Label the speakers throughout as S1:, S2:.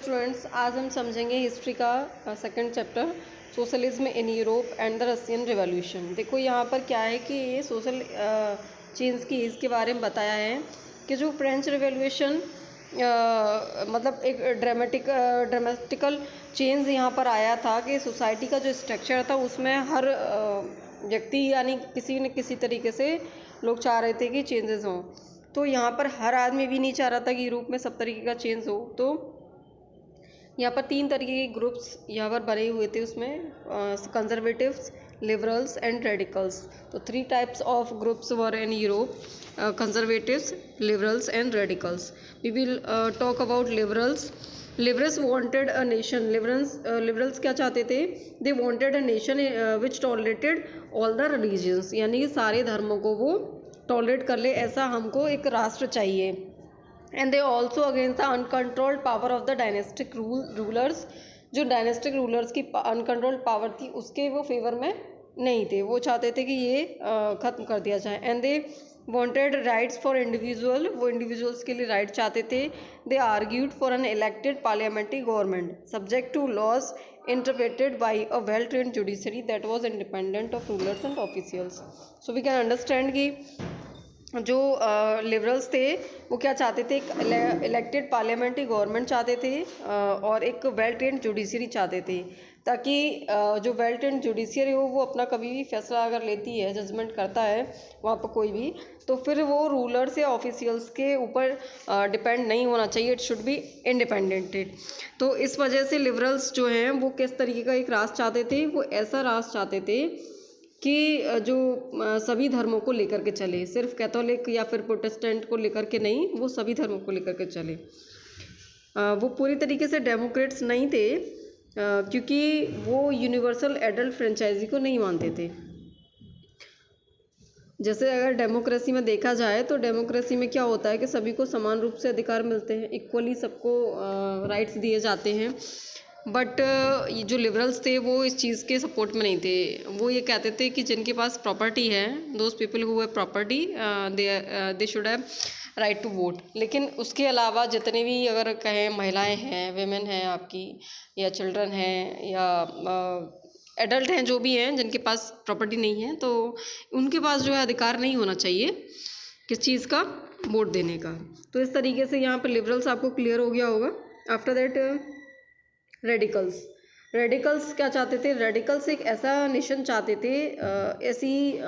S1: Students, आज हम समझेंगे हिस्ट्री का second chapter socialism in Europe and the Russian revolution. देखो यहाँ पर क्या है कि ये सोशल चेंज की इसके बारे में बताया है कि जो फ्रेंच रिवॉल्यूशन मतलब एक ड्रामेटिकल चेंज यहाँ पर आया था कि सोसाइटी का जो स्ट्रक्चर था उसमें हर व्यक्ति यानी किसी न किसी तरीके से लोग चाह रहे थे कि चेंजेस हों। तो यहाँ पर हर आदमी भी नहीं चाह रहा था कि यूरोप में सब तरीके का चेंज हो। तो यहाँ पर 3 तरीके के ग्रुप्स यहाँ पर बने हुए थे उसमें, कंजर्वेटिव्स, लिबरल्स एंड रेडिकल्स। तो 3 types of groups were in Europe, conservatives, liberals and radicals. We will talk about liberals. Liberals wanted a nation, liberals क्या चाहते थे? They wanted a nation which tolerated all the religions, यानी कि सारे धर्मों को वो टॉलरेट कर ले, ऐसा हमको एक राष्ट्र चाहिए। And they also against the uncontrolled power of the dynastic rulers, जो डायनेस्टिक रूलर्स की अनकंट्रोल्ड पावर थी उसके वो फेवर में नहीं थे, वो चाहते थे कि ये ख़त्म कर दिया जाए। And they wanted rights for individual, वो इंडिविजुअल्स के लिए राइट चाहते थे। They argued for an elected parliamentary government subject to laws interpreted by a well-trained judiciary that was independent of rulers and officials. So we can understand कि जो liberals थे वो क्या चाहते थे? एक इलेक्टेड पार्लियामेंट्री गवर्नमेंट चाहते थे और एक वेल ट्रेंड जुडिशरी चाहते थे, ताकि जो वेल ट्रेंड जुडिशरी हो वो अपना कभी भी फैसला अगर लेती है, जजमेंट करता है वहाँ पर कोई भी, तो फिर वो रूलर्स या ऑफिशियल्स के ऊपर डिपेंड नहीं होना चाहिए, इट शुड बी इंडिपेंडेंटेड। तो इस वजह से लिबरल्स जो हैं वो किस तरीके का एक राष्ट्र चाहते थे? वो ऐसा राष्ट्र चाहते थे कि जो सभी धर्मों को लेकर के चले, सिर्फ कैथोलिक या फिर प्रोटेस्टेंट को लेकर के नहीं, वो सभी धर्मों को लेकर के चले। वो पूरी तरीके से डेमोक्रेट्स नहीं थे, क्योंकि वो यूनिवर्सल एडल्ट फ्रेंचाइजी को नहीं मानते थे। जैसे अगर डेमोक्रेसी में देखा जाए तो डेमोक्रेसी में क्या होता है कि सभी को समान रूप से अधिकार मिलते हैं, इक्वली सबको राइट्स दिए जाते हैं। बट ये जो लिबरल्स थे वो इस चीज़ के सपोर्ट में नहीं थे। वो ये कहते थे कि जिनके पास प्रॉपर्टी है, those people who have property, they should have right to vote. लेकिन उसके अलावा जितने भी अगर कहें महिलाएं हैं, वेमेन हैं आपकी, या चिल्ड्रन हैं, या एडल्ट हैं, जो भी हैं जिनके पास प्रॉपर्टी नहीं है, तो उनके पास जो है अधिकार नहीं होना चाहिए किस चीज़ का? वोट देने का। तो इस तरीके से यहाँ पर लिबरल्स आपको क्लियर हो गया होगा। आफ्टर दैट रेडिकल्स क्या चाहते थे? रेडिकल्स एक ऐसा नेशन चाहते थे, ऐसी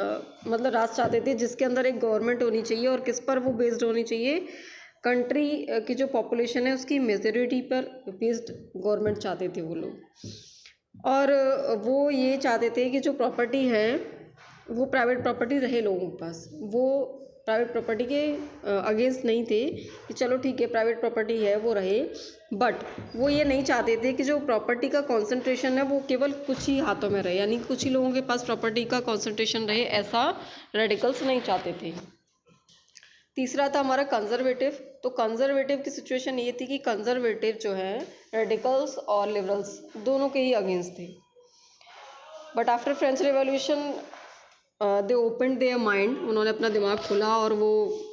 S1: मतलब राष्ट्र चाहते थे जिसके अंदर एक गवर्नमेंट होनी चाहिए, और किस पर वो बेस्ड होनी चाहिए? कंट्री की जो पॉपुलेशन है उसकी मेजॉरिटी पर बेस्ड गवर्नमेंट चाहते थे वो लोग। और वो ये चाहते थे कि जो प्रॉपर्टी है वो प्राइवेट प्रॉपर्टी रहे लोगों के पास। वो प्राइवेट प्रॉपर्टी के अगेंस्ट नहीं थे कि चलो ठीक है प्राइवेट प्रॉपर्टी है वो रहे, बट वो ये नहीं चाहते थे कि जो प्रॉपर्टी का कंसंट्रेशन है वो केवल कुछ ही हाथों में रहे, यानी कुछ ही लोगों के पास प्रॉपर्टी का कंसंट्रेशन रहे, ऐसा रेडिकल्स नहीं चाहते थे। तीसरा था हमारा कंजर्वेटिव। तो कंजर्वेटिव की सिचुएशन ये थी कि कंजर्वेटिव जो है रेडिकल्स और लिबरल्स दोनों के ही अगेंस्ट थे। But after French revolution they open their mind, उन्होंने अपना दिमाग खोला और वो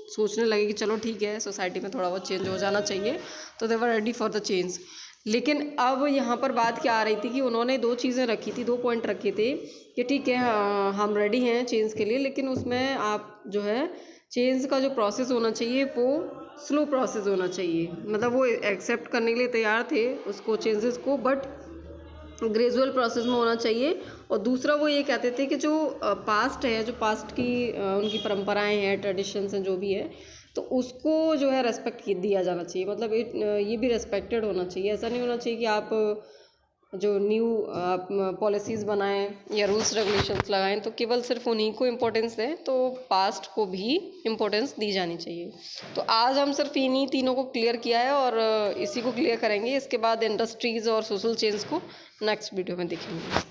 S1: सोचने लगे कि चलो ठीक है सोसाइटी में थोड़ा बहुत चेंज हो जाना चाहिए, तो they were ready for the change. लेकिन अब यहाँ पर बात क्या आ रही थी कि उन्होंने 2 चीज़ें रखी थी, 2 पॉइंट रखे थे कि ठीक है हम रेडी हैं चेंज के लिए, लेकिन उसमें आप जो है चेंज का जो प्रोसेस होना चाहिए वो स्लो प्रोसेस होना चाहिए। मतलब वो एक्सेप्ट करने के लिए तैयार थे उसको, चेंजेस को, बट ग्रेजुअल प्रोसेस में होना चाहिए। और दूसरा वो ये कहते थे कि जो पास्ट है, जो पास्ट की उनकी परंपराएं हैं, ट्रेडिशंस हैं, जो भी है, तो उसको जो है रेस्पेक्ट दिया जाना चाहिए। मतलब ये भी रेस्पेक्टेड होना चाहिए। ऐसा नहीं होना चाहिए कि आप जो न्यू पॉलिसीज़ बनाएं या रूल्स रेगुलेशंस लगाएं तो केवल सिर्फ उन्हीं को इम्पोर्टेंस दें, तो पास्ट को भी इम्पोर्टेंस दी जानी चाहिए। तो आज हम सिर्फ इन्हीं तीनों को क्लियर किया है और इसी को क्लियर करेंगे। इसके बाद इंडस्ट्रीज़ और सोशल चेंज को नेक्स्ट वीडियो में देखेंगे।